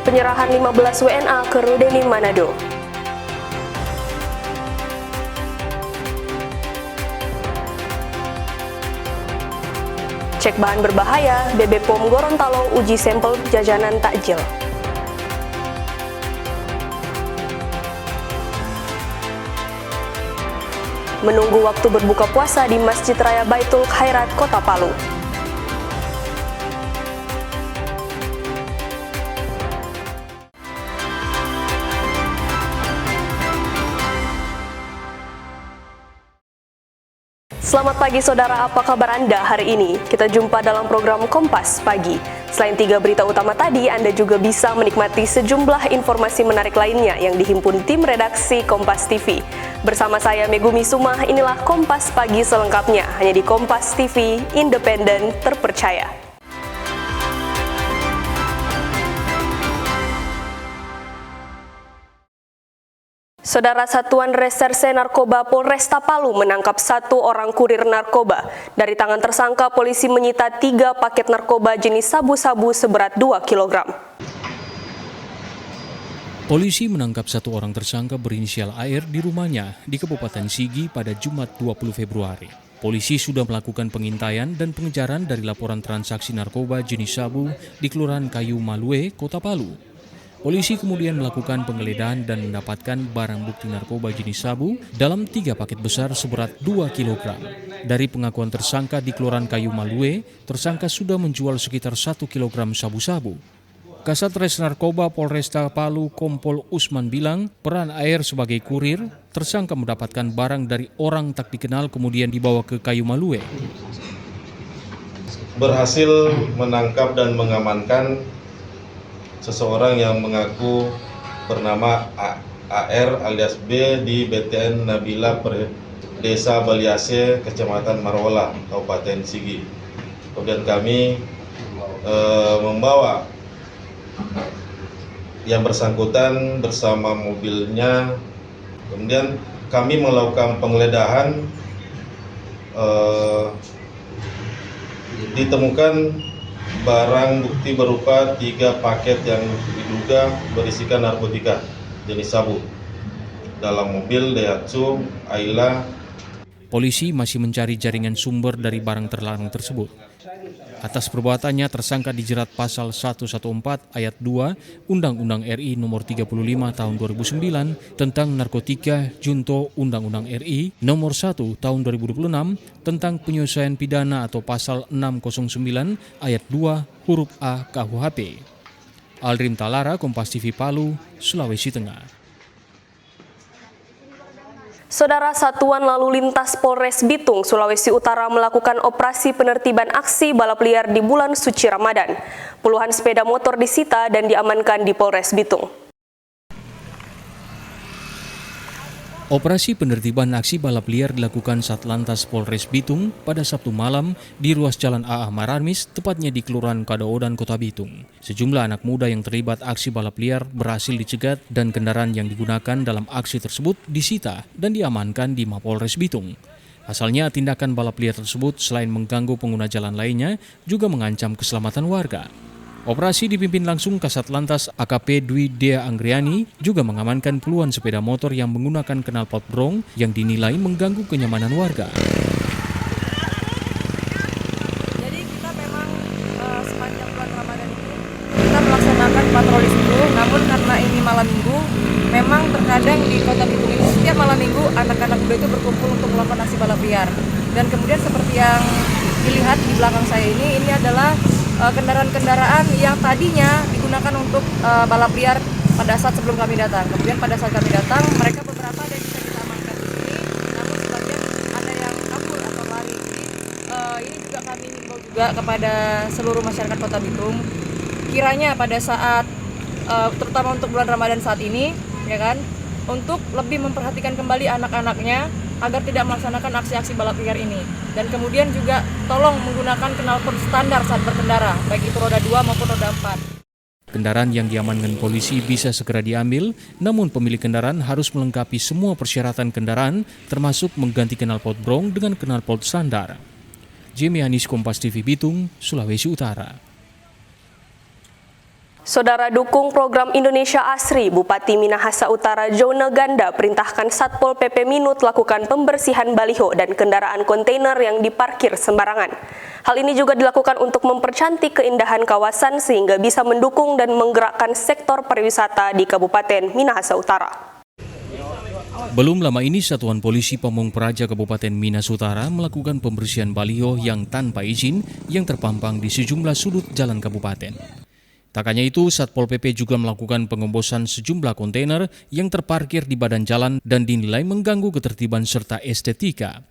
Penyerahan 15 WNA ke Rudeni Manado. Cek bahan berbahaya, BB POM Gorontalo uji sampel jajanan takjil. Menunggu waktu berbuka puasa di Masjid Raya Baitul Khairat, Kota Palu. Selamat pagi saudara, apa kabar Anda hari ini? Kita jumpa dalam program Kompas Pagi. Selain 3 berita utama tadi, Anda juga bisa menikmati sejumlah informasi menarik lainnya yang dihimpun tim redaksi Kompas TV. Bersama saya Megumi Sumah, inilah Kompas Pagi selengkapnya, hanya di Kompas TV, independen, terpercaya. Saudara, Satuan Reserse Narkoba Polresta Palu menangkap 1 orang kurir narkoba. Dari tangan tersangka, polisi menyita 3 paket narkoba jenis sabu-sabu seberat 2 kg. Polisi menangkap 1 orang tersangka berinisial AR di rumahnya di Kabupaten Sigi pada Jumat 20 Februari. Polisi sudah melakukan pengintaian dan pengejaran dari laporan transaksi narkoba jenis sabu di Kelurahan Kayu Malue, Kota Palu. Polisi kemudian melakukan penggeledahan dan mendapatkan barang bukti narkoba jenis sabu dalam 3 paket besar seberat 2 kg. Dari pengakuan tersangka di Kelurahan Kayu Malue, tersangka sudah menjual sekitar 1 kg sabu-sabu. Kasat Res Narkoba Polresta Palu Kompol Usman bilang, peran AR sebagai kurir, tersangka mendapatkan barang dari orang tak dikenal kemudian dibawa ke Kayu Malue. Berhasil menangkap dan mengamankan seseorang yang mengaku bernama AR alias B di BTN Nabila Desa Baliase, Kecamatan Marwola, Kabupaten Sigi. Kemudian kami membawa yang bersangkutan bersama mobilnya. Kemudian kami melakukan penggeledahan, ditemukan barang bukti berupa 3 paket yang diduga berisikan narkotika jenis sabu dalam mobil Daihatsu Ayla. Polisi masih mencari jaringan sumber dari barang terlarang tersebut. Atas perbuatannya, tersangka dijerat pasal 114 ayat 2 Undang-Undang RI nomor 35 tahun 2009 tentang narkotika junto Undang-Undang RI nomor 1 tahun 2026 tentang penyelesaian pidana atau pasal 609 ayat 2 huruf A KUHP. Aldrim Talara, Kompas TV Palu, Sulawesi Tengah. Saudara, Satuan Lalu Lintas Polres Bitung, Sulawesi Utara melakukan operasi penertiban aksi balap liar di bulan suci Ramadan. Puluhan sepeda motor disita dan diamankan di Polres Bitung. Operasi penertiban aksi balap liar dilakukan Satlantas Polres Bitung pada Sabtu malam di ruas Jalan AA Maramis, tepatnya di Kelurahan Kadaodan, Kota Bitung. Sejumlah anak muda yang terlibat aksi balap liar berhasil dicegat dan kendaraan yang digunakan dalam aksi tersebut disita dan diamankan di Mapolres Bitung. Asalnya tindakan balap liar tersebut selain mengganggu pengguna jalan lainnya juga mengancam keselamatan warga. Operasi dipimpin langsung Kasat Lantas AKP Dwi Dea Anggriani juga mengamankan puluhan sepeda motor yang menggunakan knalpot brong yang dinilai mengganggu kenyamanan warga. Jadi kita memang sepanjang bulan Ramadan ini kita melaksanakan patroli subuh, namun karena ini malam minggu, memang terkadang di Kota Bitung ini setiap malam minggu anak-anak muda itu berkumpul untuk melakukan aksi balap liar. Dan kemudian seperti yang dilihat di belakang saya ini adalah kendaraan-kendaraan yang tadinya digunakan untuk balap liar pada saat sebelum kami datang. Kemudian pada saat kami datang, mereka beberapa ada yang bisa kita amankan di sini, namun sebagian ada yang kabur atau lari. Jadi ini juga kami himbau juga kepada seluruh masyarakat Kota Bitung, kiranya pada saat terutama untuk bulan Ramadan saat ini, ya kan, untuk lebih memperhatikan kembali anak-anaknya agar tidak melaksanakan aksi-aksi balap liar ini. Dan kemudian juga tolong menggunakan knalpot standar saat berkendara, baik itu roda 2 maupun roda 4. Kendaraan yang diamankan polisi bisa segera diambil, namun pemilik kendaraan harus melengkapi semua persyaratan kendaraan, termasuk mengganti knalpot brong dengan knalpot standar. Jimmy Anis, Kompas TV Bitung, Sulawesi Utara. Saudara dukung program Indonesia Asri, Bupati Minahasa Utara Jone Ganda perintahkan Satpol PP Minut lakukan pembersihan baliho dan kendaraan kontainer yang diparkir sembarangan. Hal ini juga dilakukan untuk mempercantik keindahan kawasan sehingga bisa mendukung dan menggerakkan sektor pariwisata di Kabupaten Minahasa Utara. Belum lama ini Satuan Polisi Pamung Praja Kabupaten Minahasa Utara melakukan pembersihan baliho yang tanpa izin yang terpampang di sejumlah sudut jalan kabupaten. Tak hanya itu, Satpol PP juga melakukan pengembosan sejumlah kontainer yang terparkir di badan jalan dan dinilai mengganggu ketertiban serta estetika.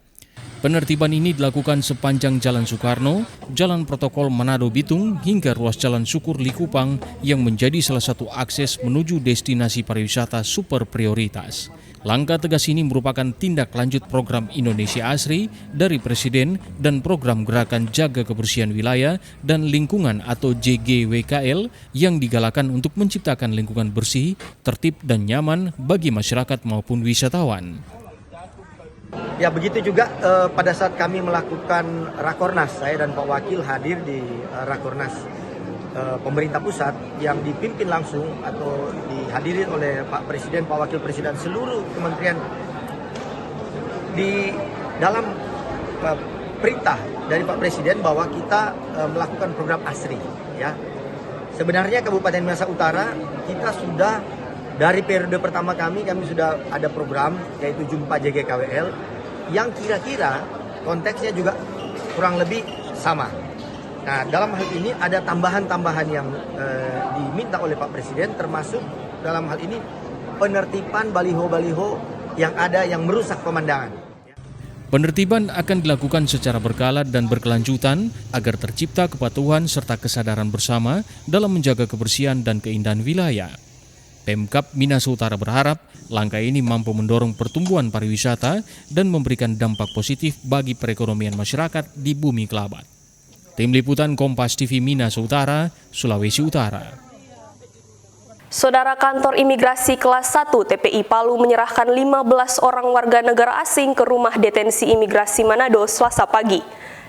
Penertiban ini dilakukan sepanjang Jalan Soekarno, Jalan Protokol Manado Bitung, hingga ruas Jalan Syukur Likupang yang menjadi salah satu akses menuju destinasi pariwisata super prioritas. Langkah tegas ini merupakan tindak lanjut program Indonesia Asri dari Presiden dan program Gerakan Jaga Kebersihan Wilayah dan Lingkungan atau JGWKL yang digalakan untuk menciptakan lingkungan bersih, tertib dan nyaman bagi masyarakat maupun wisatawan. Ya begitu juga pada saat kami melakukan Rakornas, saya dan Pak Wakil hadir di Rakornas pemerintah pusat yang dipimpin langsung atau dihadiri oleh Pak Presiden, Pak Wakil Presiden, seluruh kementerian. Di dalam perintah dari Pak Presiden bahwa kita melakukan program ASRI. Ya, sebenarnya Kabupaten Minahasa Utara kita sudah dari periode pertama kami sudah ada program yaitu Jumpa JGKWL yang kira-kira konteksnya juga kurang lebih sama. Nah, dalam hal ini ada tambahan-tambahan yang diminta oleh Pak Presiden, termasuk dalam hal ini penertiban baliho-baliho yang ada yang merusak pemandangan. Penertiban akan dilakukan secara berkala dan berkelanjutan agar tercipta kepatuhan serta kesadaran bersama dalam menjaga kebersihan dan keindahan wilayah. Pemkab Minahasa Utara berharap langkah ini mampu mendorong pertumbuhan pariwisata dan memberikan dampak positif bagi perekonomian masyarakat di Bumi Kelabat. Tim Liputan Kompas TV Minahasa Utara, Sulawesi Utara. Saudara, kantor imigrasi kelas 1 TPI Palu menyerahkan 15 orang warga negara asing ke rumah detensi imigrasi Manado Selasa pagi.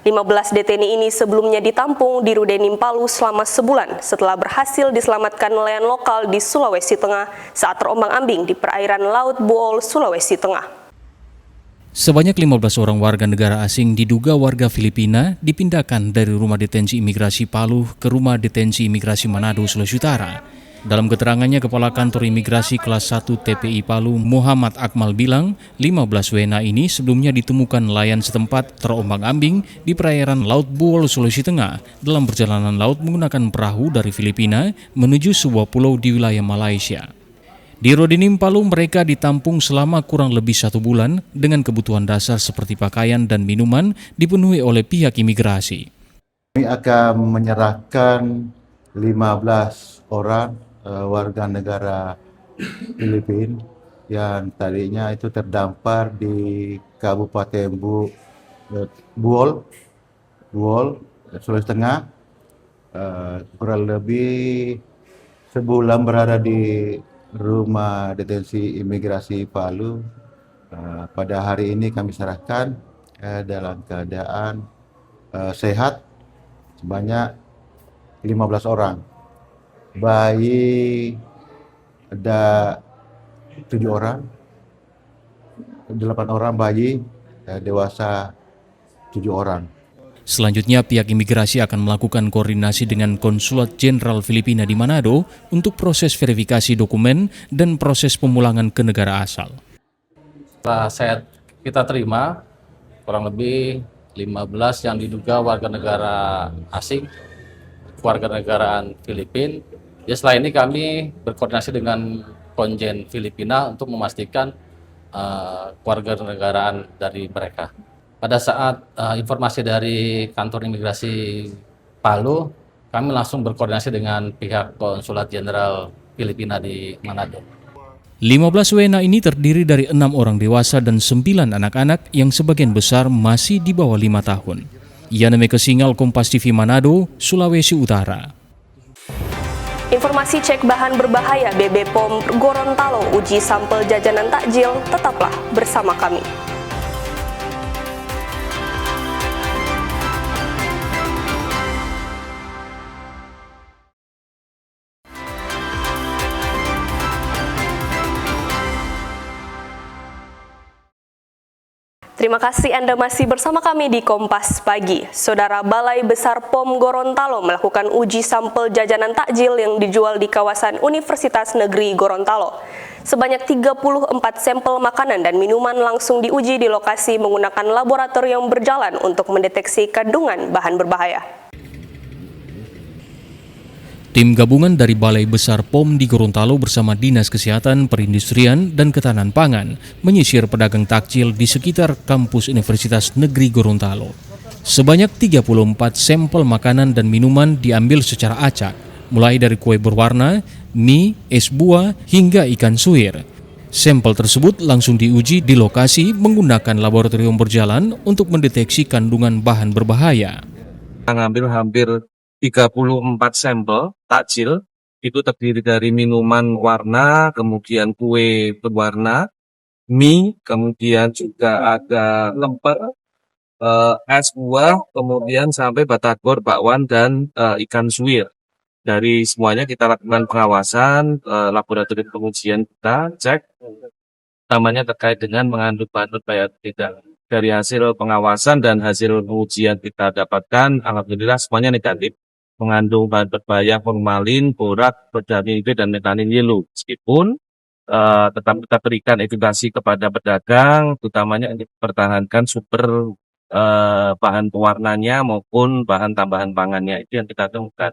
15 deteni ini sebelumnya ditampung di Rudenim Palu selama sebulan setelah berhasil diselamatkan nelayan lokal di Sulawesi Tengah saat terombang-ambing di perairan Laut Buol, Sulawesi Tengah. Sebanyak 15 orang warga negara asing diduga warga Filipina dipindahkan dari rumah detensi imigrasi Palu ke rumah detensi imigrasi Manado, Sulawesi Utara. Dalam keterangannya, Kepala Kantor Imigrasi Kelas 1 TPI Palu, Muhammad Akmal bilang, 15 WNA ini sebelumnya ditemukan nelayan setempat terombang-ambing di perairan Laut Buol, Sulawesi Tengah dalam perjalanan laut menggunakan perahu dari Filipina menuju sebuah pulau di wilayah Malaysia. Di Rudenim Palu mereka ditampung selama kurang lebih 1 bulan dengan kebutuhan dasar seperti pakaian dan minuman dipenuhi oleh pihak imigrasi. Kami akan menyerahkan 15 orang warga negara Filipina yang tadinya itu terdampar di Kabupaten Buol, Sulawesi Tengah, kurang lebih sebulan berada di rumah detensi imigrasi Palu. Pada hari ini kami serahkan dalam keadaan sehat sebanyak 15 orang. Bayi ada 7 orang, 8 orang bayi, dewasa 7 orang. Selanjutnya, pihak imigrasi akan melakukan koordinasi dengan Konsulat Jenderal Filipina di Manado untuk proses verifikasi dokumen dan proses pemulangan ke negara asal. Setelah kita terima kurang lebih 15 yang diduga warga negara asing, warga negaraan Filipina. Ya, setelah ini kami berkoordinasi dengan Konjen Filipina untuk memastikan warga negaraan dari mereka. Pada saat informasi dari kantor imigrasi Palu, kami langsung berkoordinasi dengan pihak Konsulat Jenderal Filipina di Manado. 15 WNA ini terdiri dari 6 orang dewasa dan 9 anak-anak yang sebagian besar masih di bawah 5 tahun. Yana Mekesingal, Kompas TV Manado, Sulawesi Utara. Informasi cek bahan berbahaya BB POM Gorontalo uji sampel jajanan takjil, tetaplah bersama kami. Terima kasih Anda masih bersama kami di Kompas Pagi. Saudara, Balai Besar POM Gorontalo melakukan uji sampel jajanan takjil yang dijual di kawasan Universitas Negeri Gorontalo. Sebanyak 34 sampel makanan dan minuman langsung diuji di lokasi menggunakan laboratorium berjalan untuk mendeteksi kandungan bahan berbahaya. Tim gabungan dari Balai Besar POM di Gorontalo bersama Dinas Kesehatan, Perindustrian, dan Ketahanan Pangan menyisir pedagang takjil di sekitar kampus Universitas Negeri Gorontalo. Sebanyak 34 sampel makanan dan minuman diambil secara acak, mulai dari kue berwarna, mie, es buah, hingga ikan suwir. Sampel tersebut langsung diuji di lokasi menggunakan laboratorium berjalan untuk mendeteksi kandungan bahan berbahaya. Ngambil hampir 34 sampel takjil, itu terdiri dari minuman warna, kemudian kue berwarna, mie, kemudian juga ada lemper, es buah, kemudian sampai batagor, bakwan, dan ikan suwir. Dari semuanya kita lakukan pengawasan, laboratorium pengujian kita cek, namanya terkait dengan mengandung bahan berbahaya atau tidak. Dari hasil pengawasan dan hasil pengujian kita dapatkan, alhamdulillah semuanya negatif. Mengandung bahan berbahaya formalin, borak, berdamide, dan metanin yellow. Meskipun tetap kita berikan edukasi kepada pedagang, utamanya untuk mempertahankan sumber bahan pewarnanya maupun bahan tambahan pangannya. Itu yang kita temukan.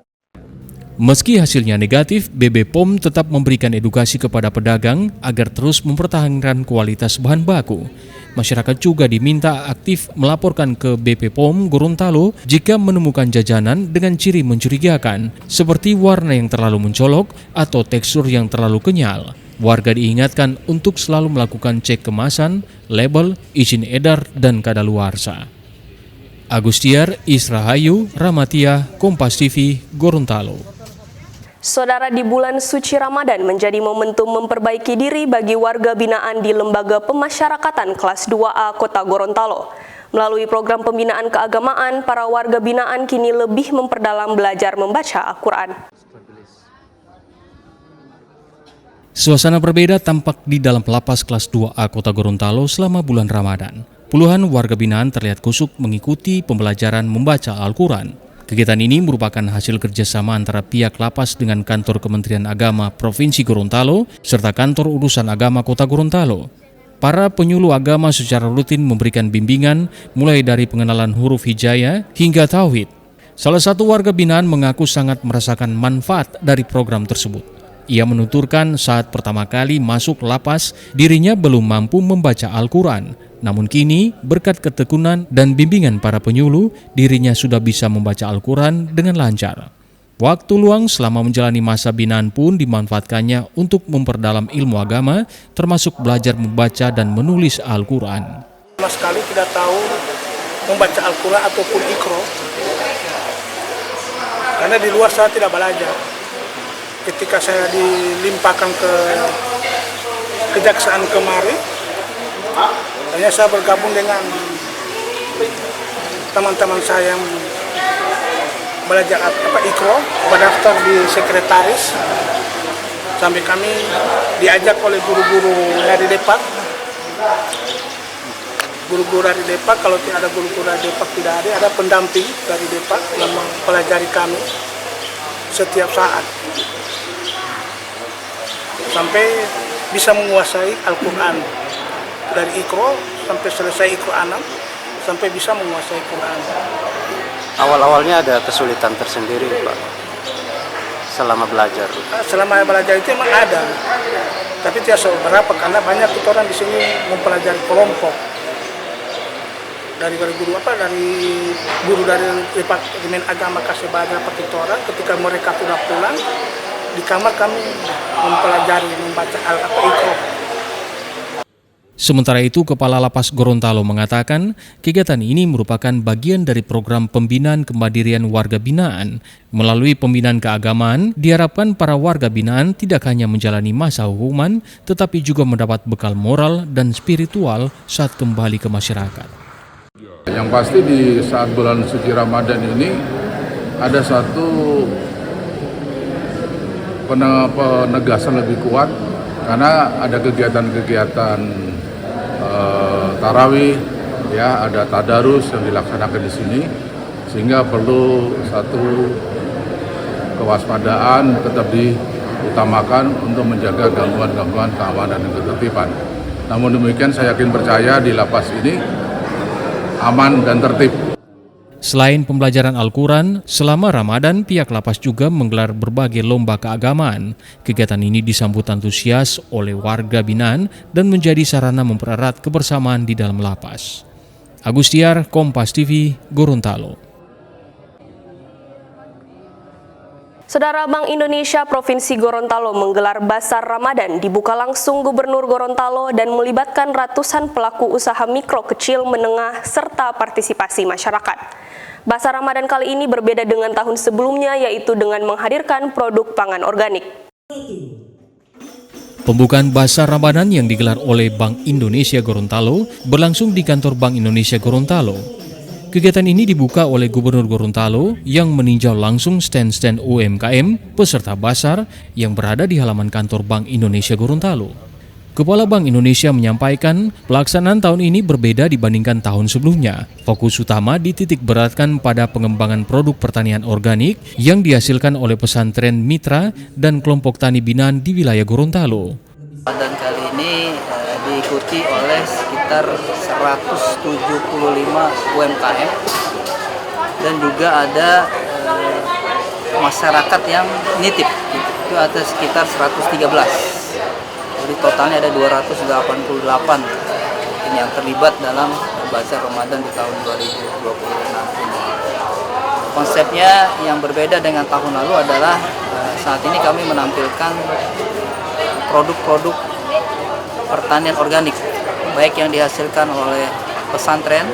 Meski hasilnya negatif, BB POM tetap memberikan edukasi kepada pedagang agar terus mempertahankan kualitas bahan baku. Masyarakat juga diminta aktif melaporkan ke BP POM Gorontalo jika menemukan jajanan dengan ciri mencurigakan, seperti warna yang terlalu mencolok atau tekstur yang terlalu kenyal. Warga diingatkan untuk selalu melakukan cek kemasan, label, izin edar, dan kadaluarsa. Agustiar, Israhayu, Ramatia, Kompas TV, Gorontalo. Saudara, di bulan suci Ramadan menjadi momentum memperbaiki diri bagi warga binaan di Lembaga Pemasyarakatan kelas 2A Kota Gorontalo. Melalui program pembinaan keagamaan, para warga binaan kini lebih memperdalam belajar membaca Al-Quran. Suasana berbeda tampak di dalam lapas kelas 2A Kota Gorontalo selama bulan Ramadan. Puluhan warga binaan terlihat kusuk mengikuti pembelajaran membaca Al-Quran. Kegiatan ini merupakan hasil kerjasama antara pihak lapas dengan kantor Kementerian Agama Provinsi Gorontalo serta kantor urusan agama Kota Gorontalo. Para penyuluh agama secara rutin memberikan bimbingan mulai dari pengenalan huruf hijaya hingga tauhid. Salah satu warga binaan mengaku sangat merasakan manfaat dari program tersebut. Ia menuturkan saat pertama kali masuk lapas, dirinya belum mampu membaca Al-Quran. Namun kini, berkat ketekunan dan bimbingan para penyuluh, dirinya sudah bisa membaca Al-Quran dengan lancar. Waktu luang selama menjalani masa binaan pun dimanfaatkannya untuk memperdalam ilmu agama, termasuk belajar membaca dan menulis Al-Quran. Sama sekali tidak tahu membaca Al-Quran ataupun Iqra, karena di luar saya tidak belajar. Ketika saya dilimpahkan ke kejaksaan kemarin, hanya saya bergabung dengan teman-teman saya yang belajar Iqra, berdaftar di sekretaris, sampai kami diajak oleh guru-guru dari Depak. Guru-guru dari Depak, kalau tidak ada guru-guru dari Depak tidak ada pendamping dari Depak yang mempelajari kami setiap saat. Sampai bisa menguasai Al-Quran. Dari Iqra sampai selesai Iqra 6, sampai bisa menguasai Quran. Awal-awalnya ada kesulitan tersendiri, Pak, selama belajar? Selama belajar itu memang ada, tapi tidak seberapa karena banyak kita orang di sini mempelajari kelompok. Dari guru dari Departemen Agama kasih belajar kita orang, ketika mereka sudah pulang, di kamar kami mempelajari membaca Iqra. Sementara itu, Kepala Lapas Gorontalo mengatakan kegiatan ini merupakan bagian dari program pembinaan kemandirian warga binaan. Melalui pembinaan keagamaan, diharapkan para warga binaan tidak hanya menjalani masa hukuman, tetapi juga mendapat bekal moral dan spiritual saat kembali ke masyarakat. Yang pasti di saat bulan suci Ramadan ini ada satu penegasan lebih kuat karena ada kegiatan-kegiatan tarawih, ya ada tadarus yang dilaksanakan di sini, sehingga perlu satu kewaspadaan tetap diutamakan untuk menjaga gangguan-gangguan keamanan dan ketertiban. Namun demikian saya yakin percaya di lapas ini aman dan tertib. Selain pembelajaran Al-Quran, selama Ramadan pihak lapas juga menggelar berbagai lomba keagamaan. Kegiatan ini disambut antusias oleh warga binaan dan menjadi sarana mempererat kebersamaan di dalam lapas. Agustiar, Kompas TV, Gorontalo. Saudara, Bank Indonesia Provinsi Gorontalo menggelar Basar Ramadan dibuka langsung Gubernur Gorontalo dan melibatkan ratusan pelaku usaha mikro, kecil, menengah, serta partisipasi masyarakat. Basar Ramadan kali ini berbeda dengan tahun sebelumnya, yaitu dengan menghadirkan produk pangan organik. Pembukaan Basar Ramadan yang digelar oleh Bank Indonesia Gorontalo berlangsung di kantor Bank Indonesia Gorontalo. Kegiatan ini dibuka oleh Gubernur Gorontalo yang meninjau langsung stand-stand UMKM peserta Basar yang berada di halaman kantor Bank Indonesia Gorontalo. Kepala Bank Indonesia menyampaikan pelaksanaan tahun ini berbeda dibandingkan tahun sebelumnya. Fokus utama dititik beratkan pada pengembangan produk pertanian organik yang dihasilkan oleh pesantren mitra dan kelompok tani binaan di wilayah Gorontalo. Ramadan kali ini diikuti oleh sekitar 175 UMKM dan juga ada masyarakat yang nitip, itu ada sekitar 113. Jadi totalnya ada 288 yang terlibat dalam Basar Ramadan di tahun 2026 ini. Konsepnya yang berbeda dengan tahun lalu adalah saat ini kami menampilkan produk-produk pertanian organik, baik yang dihasilkan oleh pesantren,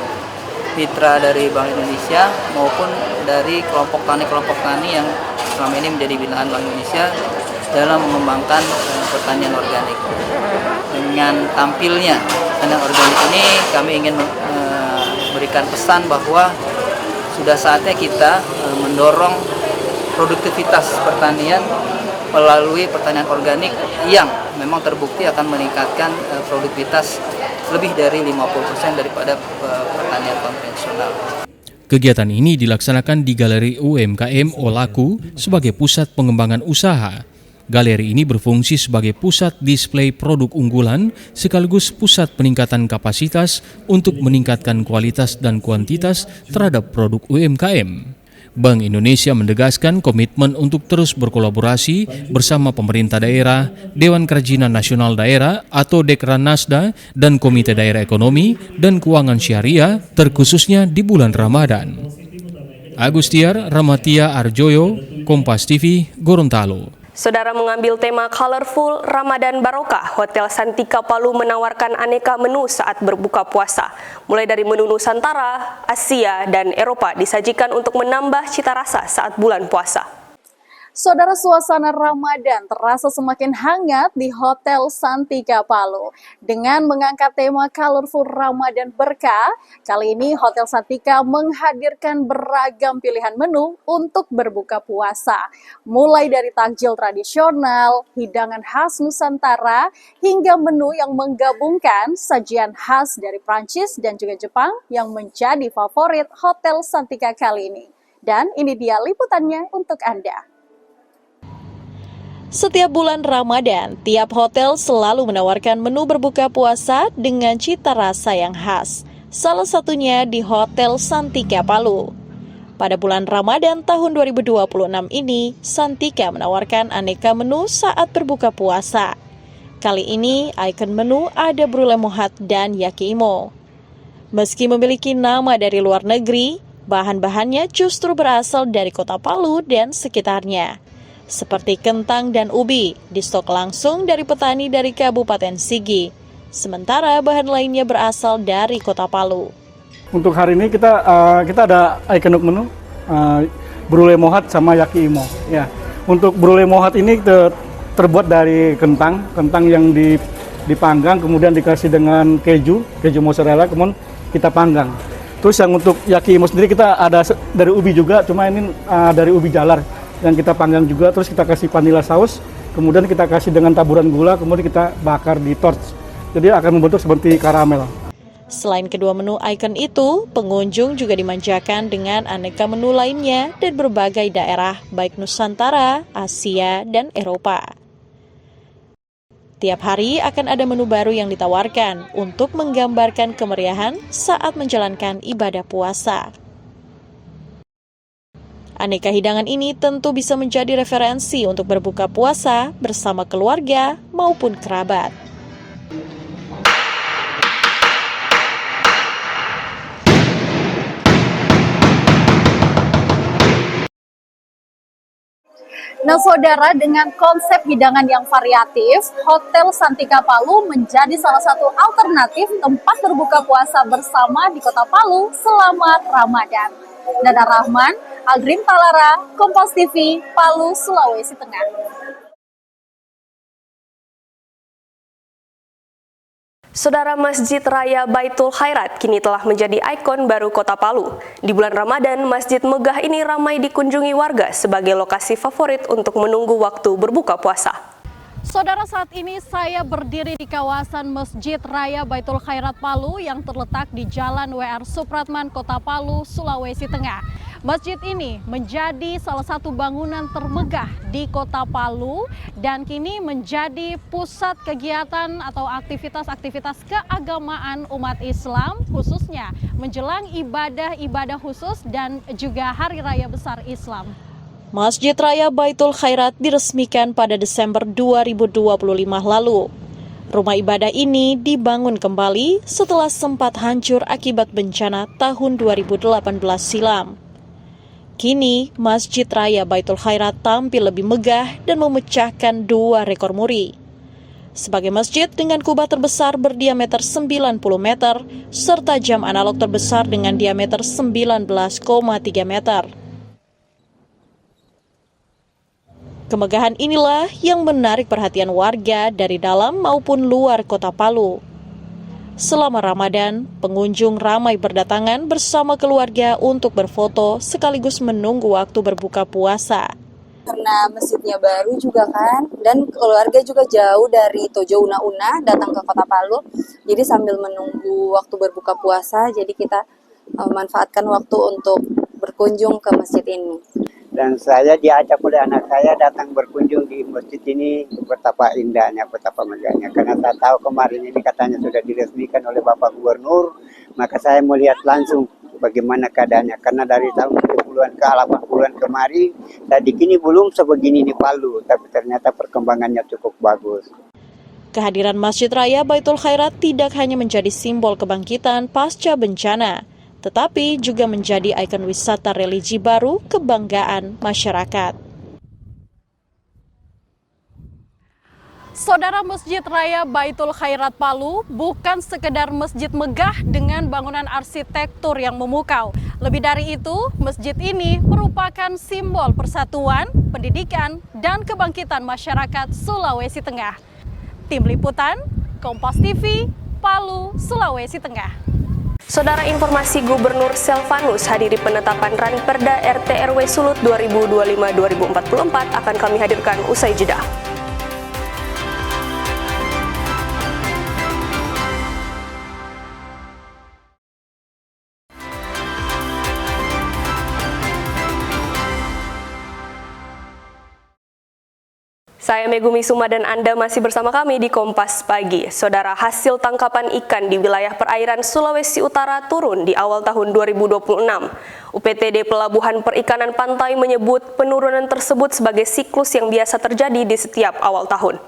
mitra dari Bank Indonesia maupun dari kelompok tani yang selama ini menjadi binaan Bank Indonesia dalam mengembangkan pertanian organik. Dengan tampilnya pertanian organik ini, kami ingin memberikan pesan bahwa sudah saatnya kita mendorong produktivitas pertanian melalui pertanian organik yang memang terbukti akan meningkatkan produktivitas lebih dari 50% daripada pertanian konvensional. Kegiatan ini dilaksanakan di Galeri UMKM Olaku sebagai pusat pengembangan usaha. Galeri ini berfungsi sebagai pusat display produk unggulan sekaligus pusat peningkatan kapasitas untuk meningkatkan kualitas dan kuantitas terhadap produk UMKM. Bank Indonesia menegaskan komitmen untuk terus berkolaborasi bersama pemerintah daerah, Dewan Kerajinan Nasional Daerah atau Dekranasda, dan Komite Daerah Ekonomi dan Keuangan Syariah, terkhususnya di bulan Ramadan. Agustiar, Ramatia Arjoyo, Kompas TV, Gorontalo. Saudara, mengambil tema Colorful Ramadan Barokah, Hotel Santika Palu menawarkan aneka menu saat berbuka puasa. Mulai dari menu Nusantara, Asia, dan Eropa disajikan untuk menambah cita rasa saat bulan puasa. Saudara, suasana Ramadan terasa semakin hangat di Hotel Santika Palu. Dengan mengangkat tema Colorful Ramadan Berkah, kali ini Hotel Santika menghadirkan beragam pilihan menu untuk berbuka puasa. Mulai dari takjil tradisional, hidangan khas Nusantara, hingga menu yang menggabungkan sajian khas dari Prancis dan juga Jepang yang menjadi favorit Hotel Santika kali ini. Dan ini dia liputannya untuk Anda. Setiap bulan Ramadan, tiap hotel selalu menawarkan menu berbuka puasa dengan cita rasa yang khas. Salah satunya di Hotel Santika Palu. Pada bulan Ramadan tahun 2026 ini, Santika menawarkan aneka menu saat berbuka puasa. Kali ini, ikon menu ada brule mohat dan yaki imo. Meski memiliki nama dari luar negeri, bahan-bahannya justru berasal dari kota Palu dan sekitarnya. Seperti kentang dan ubi, distok langsung dari petani dari Kabupaten Sigi. Sementara bahan lainnya berasal dari kota Palu. Untuk hari ini kita ada ikonik menu brule mohat sama yaki imo. Ya, untuk brule mohat ini terbuat dari kentang yang dipanggang, kemudian dikasih dengan keju mozzarella, kemudian kita panggang. Terus yang untuk yaki imo sendiri kita ada dari ubi juga, cuma ini dari ubi jalar yang kita panggang juga, terus kita kasih vanilla saus, kemudian kita kasih dengan taburan gula, kemudian kita bakar di torch. Jadi akan membentuk seperti karamel. Selain kedua menu ikon itu, pengunjung juga dimanjakan dengan aneka menu lainnya dari berbagai daerah, baik Nusantara, Asia, dan Eropa. Tiap hari akan ada menu baru yang ditawarkan untuk menggambarkan kemeriahan saat menjalankan ibadah puasa. Aneka hidangan ini tentu bisa menjadi referensi untuk berbuka puasa bersama keluarga maupun kerabat. Nah, saudara, dengan konsep hidangan yang variatif, Hotel Santika Palu menjadi salah satu alternatif tempat berbuka puasa bersama di Kota Palu selama Ramadan. Nada Rahman, Aldrin Palara, Kompas TV, Palu, Sulawesi Tengah. Saudara, Masjid Raya Baitul Khairat kini telah menjadi ikon baru Kota Palu. Di bulan Ramadan, masjid megah ini ramai dikunjungi warga sebagai lokasi favorit untuk menunggu waktu berbuka puasa. Saudara, saat ini saya berdiri di kawasan Masjid Raya Baitul Khairat Palu yang terletak di Jalan W.R. Supratman, Kota Palu, Sulawesi Tengah. Masjid ini menjadi salah satu bangunan termegah di Kota Palu dan kini menjadi pusat kegiatan atau aktivitas-aktivitas keagamaan umat Islam, khususnya menjelang ibadah-ibadah khusus dan juga Hari Raya Besar Islam. Masjid Raya Baitul Khairat diresmikan pada Desember 2025 lalu. Rumah ibadah ini dibangun kembali setelah sempat hancur akibat bencana tahun 2018 silam. Kini, Masjid Raya Baitul Khairat tampil lebih megah dan memecahkan 2 rekor muri. Sebagai masjid dengan kubah terbesar berdiameter 90 meter, serta jam analog terbesar dengan diameter 19,3 meter. Kemegahan inilah yang menarik perhatian warga dari dalam maupun luar Kota Palu. Selama Ramadan, pengunjung ramai berdatangan bersama keluarga untuk berfoto sekaligus menunggu waktu berbuka puasa. Karena masjidnya baru juga kan, dan keluarga juga jauh dari Tojo Una-Una datang ke Kota Palu. Jadi sambil menunggu waktu berbuka puasa, jadi kita memanfaatkan waktu untuk berkunjung ke masjid ini. Dan saya diajak oleh anak saya datang berkunjung di masjid ini, betapa indahnya, betapa megahnya. Karena saya tahu kemarin ini katanya sudah diresmikan oleh Bapak Gubernur, maka saya melihat langsung bagaimana keadaannya. Karena dari tahun 70-an ke 80-an kemarin, tadi kini belum sebegini di Palu, tapi ternyata perkembangannya cukup bagus. Kehadiran Masjid Raya Baitul Khairat tidak hanya menjadi simbol kebangkitan pasca bencana, tetapi juga menjadi ikon wisata religi baru kebanggaan masyarakat. Saudara, Masjid Raya Baitul Khairat Palu bukan sekedar masjid megah dengan bangunan arsitektur yang memukau. Lebih dari itu, masjid ini merupakan simbol persatuan, pendidikan, dan kebangkitan masyarakat Sulawesi Tengah. Tim Liputan, Kompas TV, Palu, Sulawesi Tengah. Saudara, informasi Gubernur Selvanus hadiri penetapan Ranperda RT RW Sulut 2025-2044 akan kami hadirkan usai jeda. Saya Megumi Suma dan Anda masih bersama kami di Kompas Pagi. Saudara, hasil tangkapan ikan di wilayah perairan Sulawesi Utara turun di awal tahun 2026. UPTD Pelabuhan Perikanan Pantai menyebut penurunan tersebut sebagai siklus yang biasa terjadi di setiap awal tahun.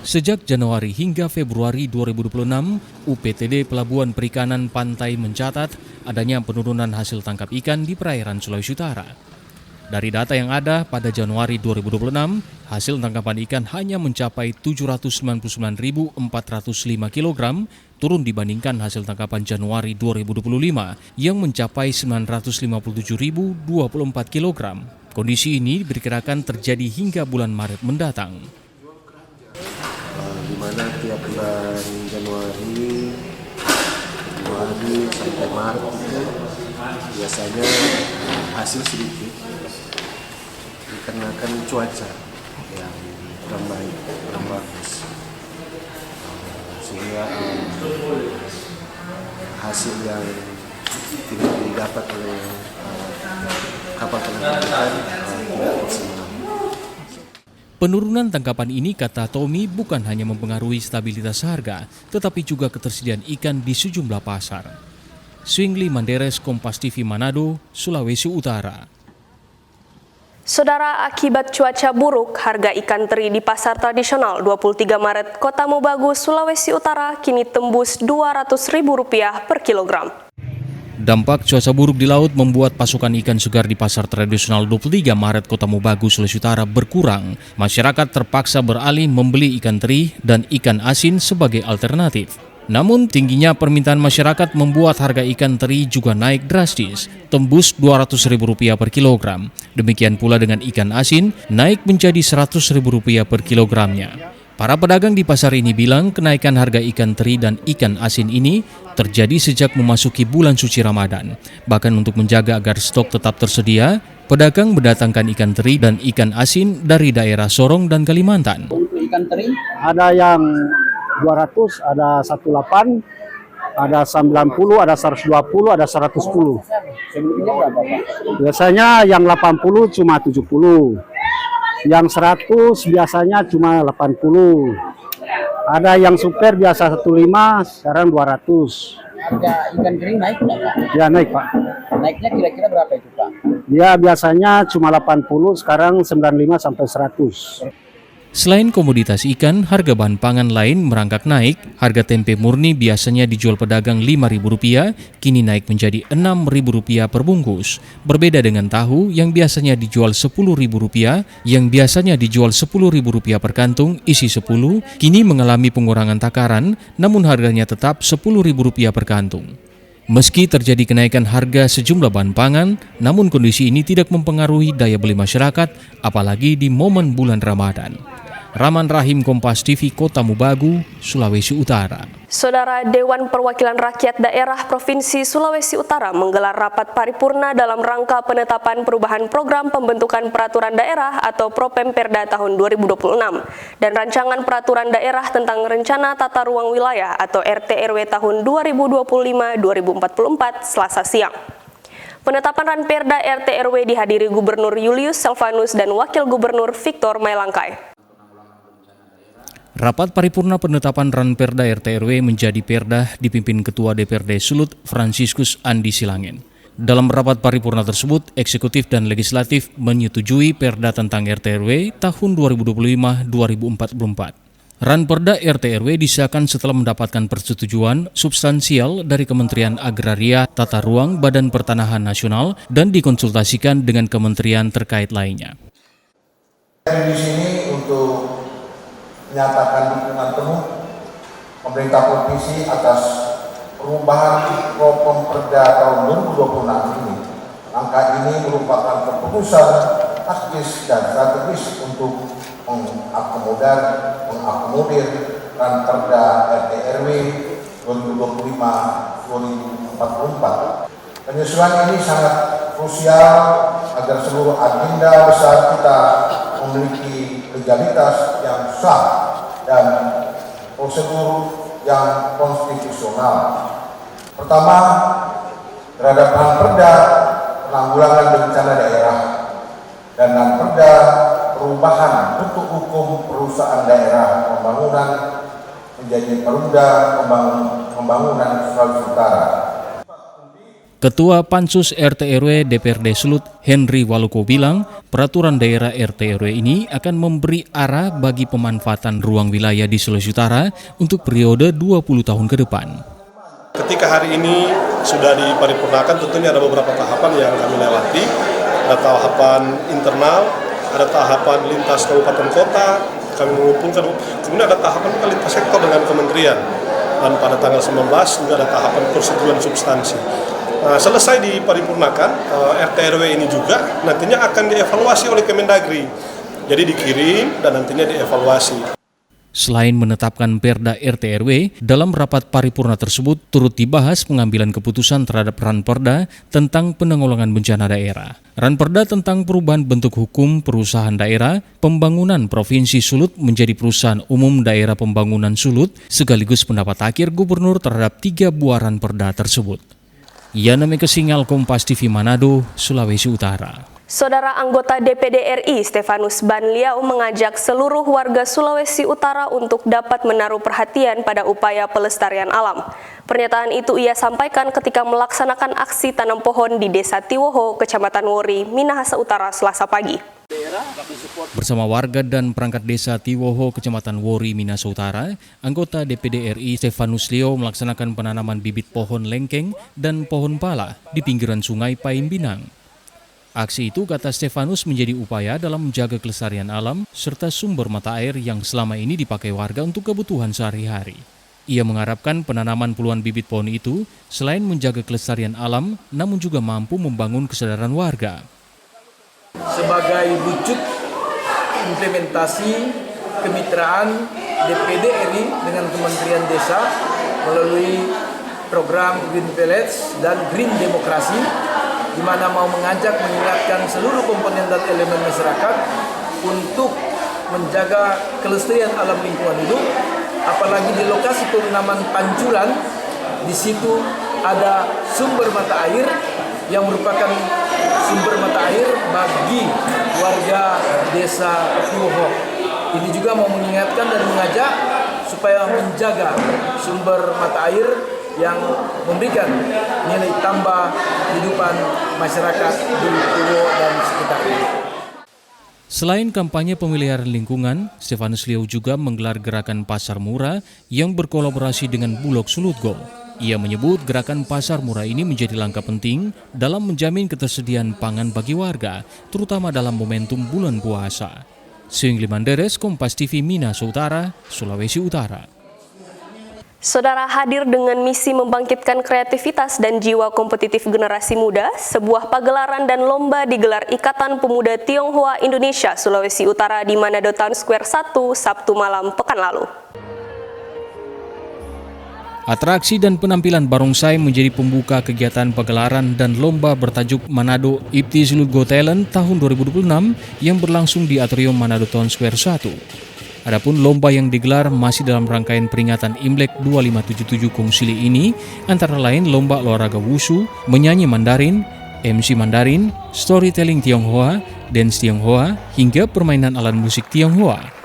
Sejak Januari hingga Februari 2026, UPTD Pelabuhan Perikanan Pantai mencatat adanya penurunan hasil tangkap ikan di perairan Sulawesi Utara. Dari data yang ada pada Januari 2026, hasil tangkapan ikan hanya mencapai 799.405 kg, turun dibandingkan hasil tangkapan Januari 2025 yang mencapai 957.024 kg. Kondisi ini diperkirakan terjadi hingga bulan Maret mendatang. Di mana tiap bulan Januari sampai Maret itu biasanya hasil sedikit dikarenakan cuaca yang kurang baik, kurang bagus, sehingga hasil yang tidak didapat oleh kapal penangkap ikan tidak maksimal. Penurunan tangkapan ini, kata Tommy, bukan hanya mempengaruhi stabilitas harga, tetapi juga ketersediaan ikan di sejumlah pasar. Swingli Manderes, Kompas TV Manado, Sulawesi Utara. Saudara, akibat cuaca buruk, harga ikan teri di pasar tradisional 23 Maret Kota Mobagu, Sulawesi Utara kini tembus Rp200.000 per kilogram. Dampak cuaca buruk di laut membuat pasokan ikan segar di pasar tradisional 23 Maret Kota Mobagu, Sulawesi Utara berkurang. Masyarakat terpaksa beralih membeli ikan teri dan ikan asin sebagai alternatif. Namun tingginya permintaan masyarakat membuat harga ikan teri juga naik drastis, tembus Rp200.000 per kilogram. Demikian pula dengan ikan asin, naik menjadi Rp100.000 per kilogramnya. Para pedagang di pasar ini bilang kenaikan harga ikan teri dan ikan asin ini terjadi sejak memasuki bulan suci Ramadan. Bahkan untuk menjaga agar stok tetap tersedia, pedagang mendatangkan ikan teri dan ikan asin dari daerah Sorong dan Kalimantan. Untuk ikan teri ada yang 200, ada 18, ada 90, ada 120, ada 110. Sebelumnya berapa, Pak? Biasanya yang 80 cuma 70. Yang 100 biasanya cuma 80. Ada yang super biasa 15, sekarang 200. Harga ikan teri naik nggak, Pak? Ya naik, Pak. Naiknya kira-kira berapa itu, Pak? Ya biasanya cuma 80, sekarang 95 sampai 100. Selain komoditas ikan, harga bahan pangan lain merangkak naik. Harga tempe murni biasanya dijual pedagang Rp5.000, kini naik menjadi Rp6.000 per bungkus. Berbeda dengan tahu yang biasanya dijual Rp10.000, yang biasanya dijual Rp10.000 per kantung, isi 10, kini mengalami pengurangan takaran, namun harganya tetap Rp10.000 per kantung. Meski terjadi kenaikan harga sejumlah bahan pangan, namun kondisi ini tidak mempengaruhi daya beli masyarakat, apalagi di momen bulan Ramadan. Rahman Rahim, Kompas TV, Kota Mobagu, Sulawesi Utara. Saudara, Dewan Perwakilan Rakyat Daerah Provinsi Sulawesi Utara menggelar rapat paripurna dalam rangka penetapan perubahan program pembentukan peraturan daerah atau Propemperda tahun 2026 dan rancangan peraturan daerah tentang rencana tata ruang wilayah atau RT/RW tahun 2025-2044 Selasa siang. Penetapan Ranperda RT/RW dihadiri Gubernur Julius Selvanus dan Wakil Gubernur Victor Mailangkai. Rapat paripurna penetapan Ranperda RT/RW menjadi perda dipimpin Ketua DPRD Sulut Fransiskus Andi Silangen. Dalam rapat paripurna tersebut, eksekutif dan legislatif menyetujui perda tentang RT/RW tahun 2025-2044. Ranperda RT/RW disahkan setelah mendapatkan persetujuan substansial dari Kementerian Agraria, Tata Ruang, Badan Pertanahan Nasional, dan dikonsultasikan dengan kementerian terkait lainnya. Di sini untuk menyatakan dukungan penuh pemerintah provinsi atas perubahan Propemperda tahun 2026 ini. Angka ini merupakan keputusan taktis dan strategis untuk mengakomodir Ranperda RT/RW 2025-2044. Penyesuaian ini sangat krusial agar seluruh agenda besar kita memiliki legalitas yang sah dan prosedur yang konstitusional. Pertama, terhadap Ranperda penanggulangan bencana daerah dan Ranperda perubahan bentuk hukum perusahaan daerah pembangunan menjadi Perumda Pembangunan Sulawesi Utara. Ketua Pansus RT/RW DPRD Sulut Henry Waluko bilang, peraturan daerah RT/RW ini akan memberi arah bagi pemanfaatan ruang wilayah di Sulawesi Utara untuk periode 20 tahun ke depan. Ketika hari ini sudah diparipurnakan, tentunya ada beberapa tahapan yang kami lewati. Ada tahapan internal, ada tahapan lintas kabupaten kota, kami mengumpulkan, kemudian ada tahapan lintas sektor dengan kementerian. Dan pada tanggal 19 juga ada tahapan persetujuan substansi. Nah, selesai diparipurnakan, RT/RW ini juga nantinya akan dievaluasi oleh Kemendagri. Jadi dikirim dan nantinya dievaluasi. Selain menetapkan Perda RT/RW, dalam rapat paripurna tersebut turut dibahas pengambilan keputusan terhadap Ranperda tentang penanggulangan bencana daerah. Ranperda tentang perubahan bentuk hukum perusahaan daerah, pembangunan Provinsi Sulut menjadi perusahaan umum daerah pembangunan Sulut, sekaligus pendapat akhir Gubernur terhadap 3 buah Ranperda tersebut. Yana Mekesingal, Kompas TV Manado, Sulawesi Utara. Saudara anggota DPD RI Stefanus Banliau mengajak seluruh warga Sulawesi Utara untuk dapat menaruh perhatian pada upaya pelestarian alam. Pernyataan itu ia sampaikan ketika melaksanakan aksi tanam pohon di Desa Tiwoho, Kecamatan Wori, Minahasa Utara, Selasa pagi. Bersama warga dan perangkat desa Tiwoho, Kecamatan Wori, Minahasa Utara, anggota DPD RI Stefanus Leo melaksanakan penanaman bibit pohon lengkeng dan pohon pala di pinggiran sungai Paimbinang. Aksi itu, kata Stefanus, menjadi upaya dalam menjaga kelestarian alam serta sumber mata air yang selama ini dipakai warga untuk kebutuhan sehari-hari. Ia mengharapkan penanaman puluhan bibit pohon itu selain menjaga kelestarian alam, namun juga mampu membangun kesadaran warga. Sebagai wujud implementasi kemitraan DPD RI dengan Kementerian Desa melalui program Green Village dan Green Demokrasi, di mana mau mengajak mengingatkan seluruh komponen dan elemen masyarakat untuk menjaga kelestarian alam lingkungan hidup, apalagi di lokasi penanaman pancuran, di situ ada sumber mata air yang merupakan sumber mata air bagi warga desa Tiwoho. Ini juga mau mengingatkan dan mengajak supaya menjaga sumber mata air yang memberikan nilai tambah kehidupan masyarakat di Tiwoho dan sekitarnya. Selain kampanye pemeliharaan lingkungan, Stefanus Leo juga menggelar gerakan pasar murah yang berkolaborasi dengan Bulog Sulutgo. Ia menyebut gerakan pasar murah ini menjadi langkah penting dalam menjamin ketersediaan pangan bagi warga, terutama dalam momentum bulan puasa. Singli Manderes, Kompas TV Minahasa Utara, Sulawesi Utara. Saudara, hadir dengan misi membangkitkan kreativitas dan jiwa kompetitif generasi muda, sebuah pagelaran dan lomba digelar Ikatan Pemuda Tionghoa Indonesia Sulawesi Utara di Manado Town Square 1 Sabtu malam pekan lalu. Atraksi dan penampilan barongsai menjadi pembuka kegiatan pagelaran dan lomba bertajuk Manado IPTI Sulutgo Talent tahun 2026 yang berlangsung di Atrium Manado Town Square 1. Adapun lomba yang digelar masih dalam rangkaian peringatan Imlek 2577 Kongsili ini, antara lain lomba olahraga wushu, menyanyi Mandarin, MC Mandarin, storytelling Tionghoa, dance Tionghoa, hingga permainan alat musik Tionghoa.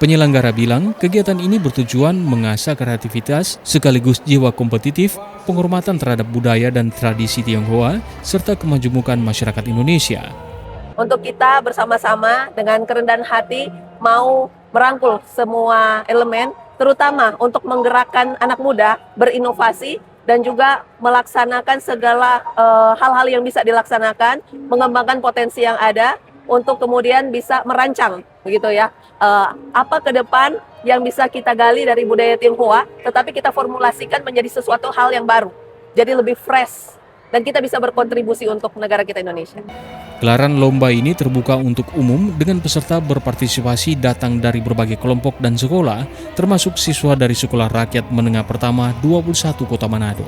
Penyelenggara bilang kegiatan ini bertujuan mengasah kreativitas sekaligus jiwa kompetitif, penghormatan terhadap budaya dan tradisi Tionghoa, serta kemajemukan masyarakat Indonesia. Untuk kita bersama-sama dengan kerendahan hati mau merangkul semua elemen, terutama untuk menggerakkan anak muda berinovasi dan juga melaksanakan segala hal-hal yang bisa dilaksanakan, mengembangkan potensi yang ada untuk kemudian bisa merancang, begitu ya, apa ke depan yang bisa kita gali dari budaya Tionghoa, tetapi kita formulasikan menjadi sesuatu hal yang baru, jadi lebih fresh, dan kita bisa berkontribusi untuk negara kita Indonesia. Gelaran lomba ini terbuka untuk umum dengan peserta berpartisipasi datang dari berbagai kelompok dan sekolah, termasuk siswa dari Sekolah Rakyat Menengah Pertama 21 Kota Manado.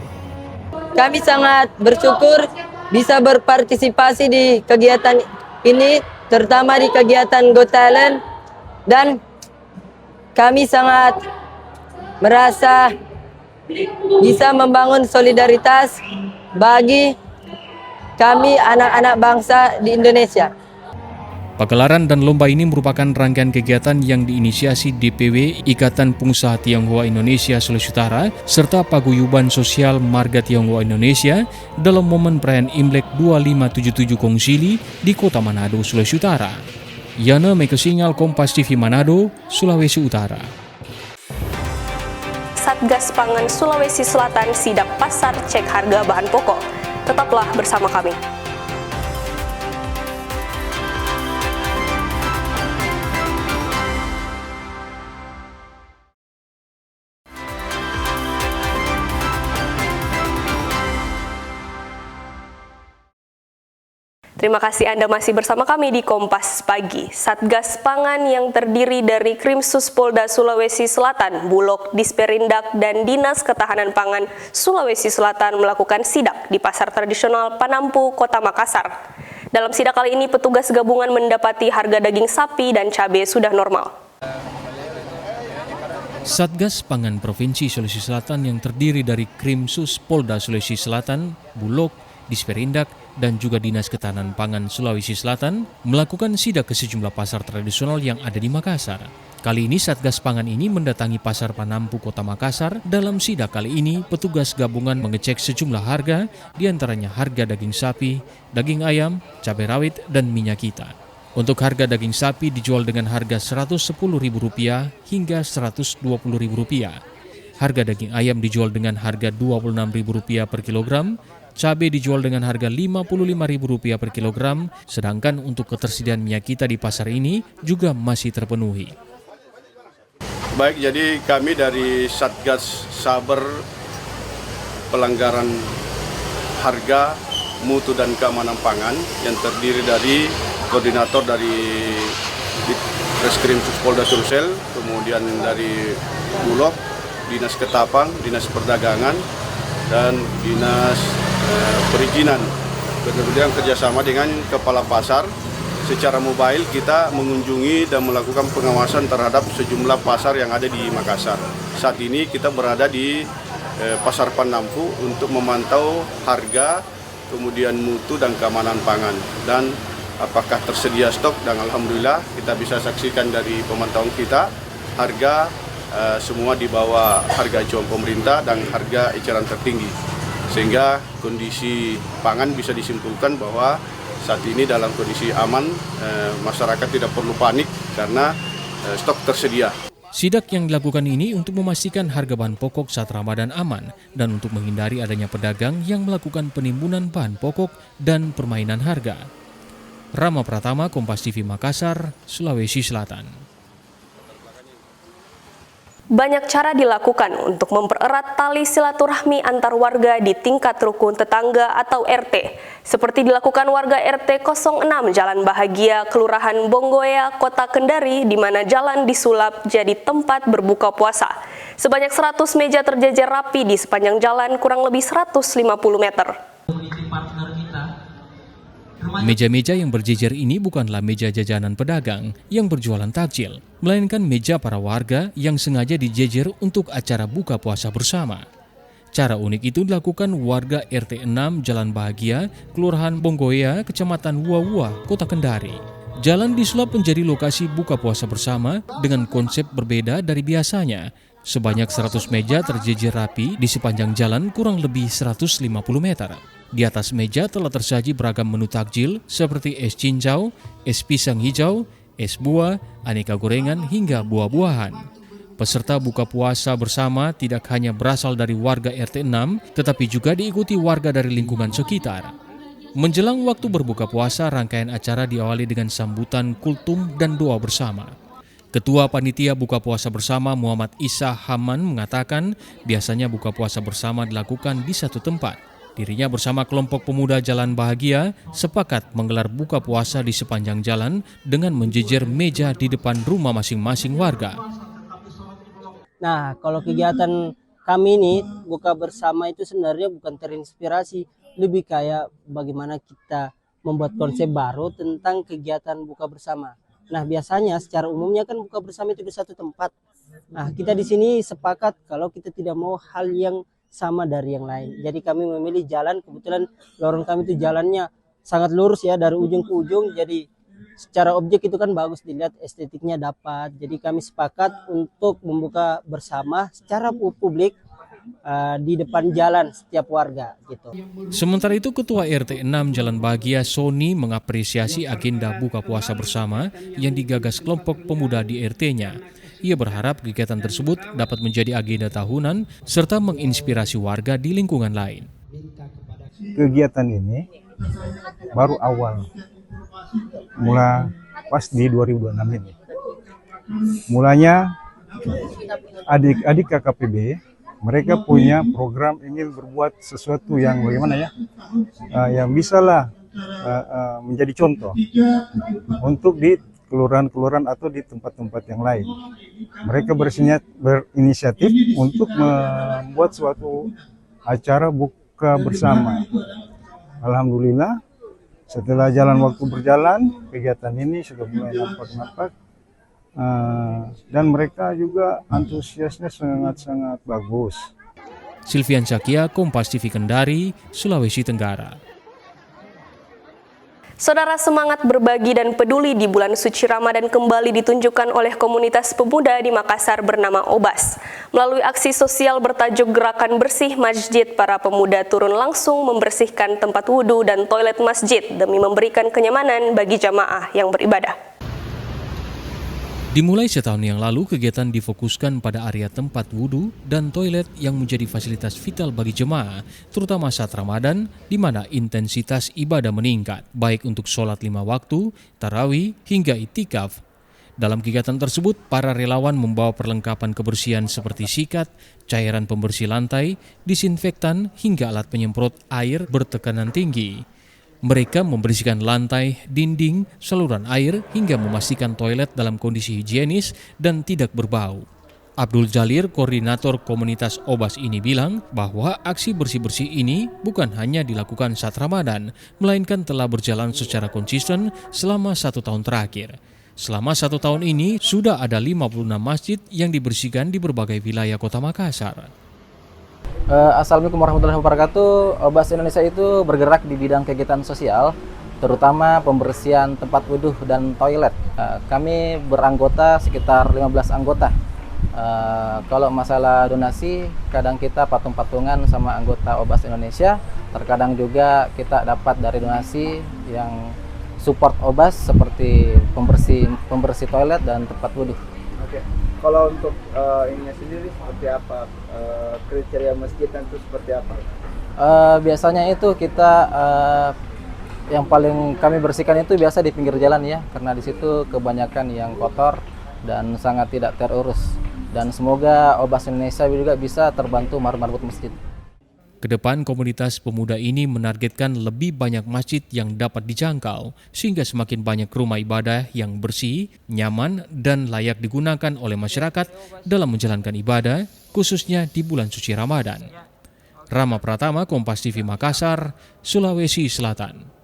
Kami sangat bersyukur bisa berpartisipasi di kegiatan ini, terutama di kegiatan Go Talent, dan kami sangat merasa bisa membangun solidaritas bagi kami anak-anak bangsa di Indonesia. Pagelaran dan lomba ini merupakan rangkaian kegiatan yang diinisiasi DPW Ikatan Pengusaha Tionghoa Indonesia Sulawesi Utara serta Paguyuban Sosial Marga Tionghoa Indonesia dalam momen perayaan Imlek 2577 Kongsili di Kota Manado, Sulawesi Utara. Yana Mekesingal, Kompas TV Manado, Sulawesi Utara. Satgas Pangan Sulawesi Selatan sidak pasar cek harga bahan pokok. Tetaplah bersama kami. Terima kasih Anda masih bersama kami di Kompas Pagi. Satgas Pangan yang terdiri dari Krimsus Polda Sulawesi Selatan, Bulog, Disperindak, dan Dinas Ketahanan Pangan Sulawesi Selatan melakukan sidak di pasar tradisional Panampu, Kota Makassar. Dalam sidak kali ini, petugas gabungan mendapati harga daging sapi dan cabai sudah normal. Satgas Pangan Provinsi Sulawesi Selatan yang terdiri dari Krimsus Polda Sulawesi Selatan, Bulog, Disperindak, dan juga Dinas Ketahanan Pangan Sulawesi Selatan melakukan sidak ke sejumlah pasar tradisional yang ada di Makassar. Kali ini Satgas Pangan ini mendatangi Pasar Panampu, Kota Makassar. Dalam sidak kali ini, petugas gabungan mengecek sejumlah harga, diantaranya harga daging sapi, daging ayam, cabai rawit, dan minyak kita. Untuk harga daging sapi dijual dengan harga Rp110.000 hingga Rp120.000. Harga daging ayam dijual dengan harga Rp26.000 per kilogram, cabai dijual dengan harga Rp55.000 per kilogram, sedangkan untuk ketersediaan minyak kita di pasar ini juga masih terpenuhi. Baik, jadi kami dari Satgas Saber Pelanggaran Harga, Mutu dan Keamanan Pangan yang terdiri dari koordinator dari Reskrim Polda Sulsel, kemudian dari Bulog, Dinas Ketapang, Dinas Perdagangan, dan Dinas Perizinan. Kemudian kerjasama dengan Kepala Pasar, secara mobile kita mengunjungi dan melakukan pengawasan terhadap sejumlah pasar yang ada di Makassar. Saat ini kita berada di Pasar Panampu untuk memantau harga, kemudian mutu dan keamanan pangan, dan apakah tersedia stok. Dan alhamdulillah kita bisa saksikan dari pemantauan kita, harga semua di bawah harga acuan pemerintah dan harga eceran tertinggi, sehingga kondisi pangan bisa disimpulkan bahwa saat ini dalam kondisi aman, masyarakat tidak perlu panik karena stok tersedia. Sidak yang dilakukan ini untuk memastikan harga bahan pokok saat Ramadan aman dan untuk menghindari adanya pedagang yang melakukan penimbunan bahan pokok dan permainan harga. Rama Pratama, Kompas TV Makassar, Sulawesi Selatan. Banyak cara dilakukan untuk mempererat tali silaturahmi antar warga di tingkat rukun tetangga atau RT, seperti dilakukan warga RT 06 Jalan Bahagia, Kelurahan Bonggoya, Kota Kendari, di mana jalan disulap jadi tempat berbuka puasa. Sebanyak 100 meja terjejer rapi di sepanjang jalan kurang lebih 150 meter. Meja-meja yang berjejer ini bukanlah meja jajanan pedagang yang berjualan takjil, melainkan meja para warga yang sengaja dijejer untuk acara buka puasa bersama. Cara unik itu dilakukan warga RT 6 Jalan Bahagia, Kelurahan Bonggoya, Kecamatan Wuawua, Kota Kendari. Jalan disulap menjadi lokasi buka puasa bersama dengan konsep berbeda dari biasanya. Sebanyak 100 meja terjejer rapi di sepanjang jalan kurang lebih 150 meter. Di atas meja telah tersaji beragam menu takjil seperti es cincau, es pisang hijau, es buah, aneka gorengan hingga buah-buahan. Peserta buka puasa bersama tidak hanya berasal dari warga RT 6, tetapi juga diikuti warga dari lingkungan sekitar. Menjelang waktu berbuka puasa, rangkaian acara diawali dengan sambutan kultum dan doa bersama. Ketua Panitia Buka Puasa Bersama Muhammad Isa Haman mengatakan biasanya buka puasa bersama dilakukan di satu tempat. Dirinya bersama kelompok pemuda Jalan Bahagia sepakat menggelar buka puasa di sepanjang jalan dengan menjejer meja di depan rumah masing-masing warga. Nah, kalau kegiatan kami ini buka bersama itu sebenarnya bukan terinspirasi, lebih kayak bagaimana kita membuat konsep baru tentang kegiatan buka bersama. Nah, biasanya secara umumnya kan buka bersama itu di satu tempat. Nah, kita di sini sepakat kalau kita tidak mau hal yang sama dari yang lain. Jadi kami memilih jalan, kebetulan lorong kami itu jalannya sangat lurus ya dari ujung ke ujung. Jadi secara objek itu kan bagus dilihat, estetiknya dapat. Jadi kami sepakat untuk membuka bersama secara publik di depan jalan setiap warga gitu. Sementara itu Ketua RT 6 Jalan Bahagia Sony mengapresiasi agenda buka puasa bersama yang digagas kelompok pemuda di RT-nya. Ia berharap kegiatan tersebut dapat menjadi agenda tahunan serta menginspirasi warga di lingkungan lain. Kegiatan ini baru awal, mulai pas di 2026 ini. Mulanya adik-adik KKPB mereka punya program ingin berbuat sesuatu yang bagaimana ya, yang bisa lah menjadi contoh untuk di kelurahan-kelurahan atau di tempat-tempat yang lain. Mereka berinisiatif untuk membuat suatu acara buka bersama. Alhamdulillah, setelah jalan waktu berjalan, kegiatan ini sudah mulai nampak-nampak dan mereka juga antusiasnya sangat-sangat bagus. Silvian Syakia, Kompas TV Kendari, Sulawesi Tenggara. Saudara, semangat berbagi dan peduli di bulan suci Ramadan kembali ditunjukkan oleh komunitas pemuda di Makassar bernama OBAS. Melalui aksi sosial bertajuk Gerakan Bersih Masjid, para pemuda turun langsung membersihkan tempat wudhu dan toilet masjid demi memberikan kenyamanan bagi jamaah yang beribadah. Dimulai setahun yang lalu, kegiatan difokuskan pada area tempat wudhu dan toilet yang menjadi fasilitas vital bagi jemaah, terutama saat Ramadan, di mana intensitas ibadah meningkat, baik untuk sholat 5 waktu, tarawih, hingga itikaf. Dalam kegiatan tersebut, para relawan membawa perlengkapan kebersihan seperti sikat, cairan pembersih lantai, disinfektan, hingga alat penyemprot air bertekanan tinggi. Mereka membersihkan lantai, dinding, saluran air, hingga memastikan toilet dalam kondisi higienis dan tidak berbau. Abdul Jalir, koordinator komunitas OBAS ini bilang bahwa aksi bersih-bersih ini bukan hanya dilakukan saat Ramadan, melainkan telah berjalan secara konsisten selama 1 tahun terakhir. Selama 1 tahun ini, sudah ada 56 masjid yang dibersihkan di berbagai wilayah Kota Makassar. Assalamualaikum warahmatullahi wabarakatuh. OBAS Indonesia itu bergerak di bidang kegiatan sosial, terutama pembersihan tempat wudhu dan toilet. Kami beranggota sekitar 15 anggota. Kalau masalah donasi, kadang kita patung-patungan sama anggota OBAS Indonesia. Terkadang juga kita dapat dari donasi yang support OBAS seperti pembersih toilet dan tempat wudhu. Oke. Kalau untuk ininya sendiri seperti apa? Kriteria masjid itu seperti apa? Biasanya itu kita yang paling kami bersihkan itu biasa di pinggir jalan ya, karena di situ kebanyakan yang kotor dan sangat tidak terurus. Dan semoga OBAS Indonesia juga bisa terbantu marbot masjid. Kedepan, komunitas pemuda ini menargetkan lebih banyak masjid yang dapat dijangkau, sehingga semakin banyak rumah ibadah yang bersih, nyaman, dan layak digunakan oleh masyarakat dalam menjalankan ibadah, khususnya di bulan suci Ramadan. Rama Pratama, Kompas TV Makassar, Sulawesi Selatan.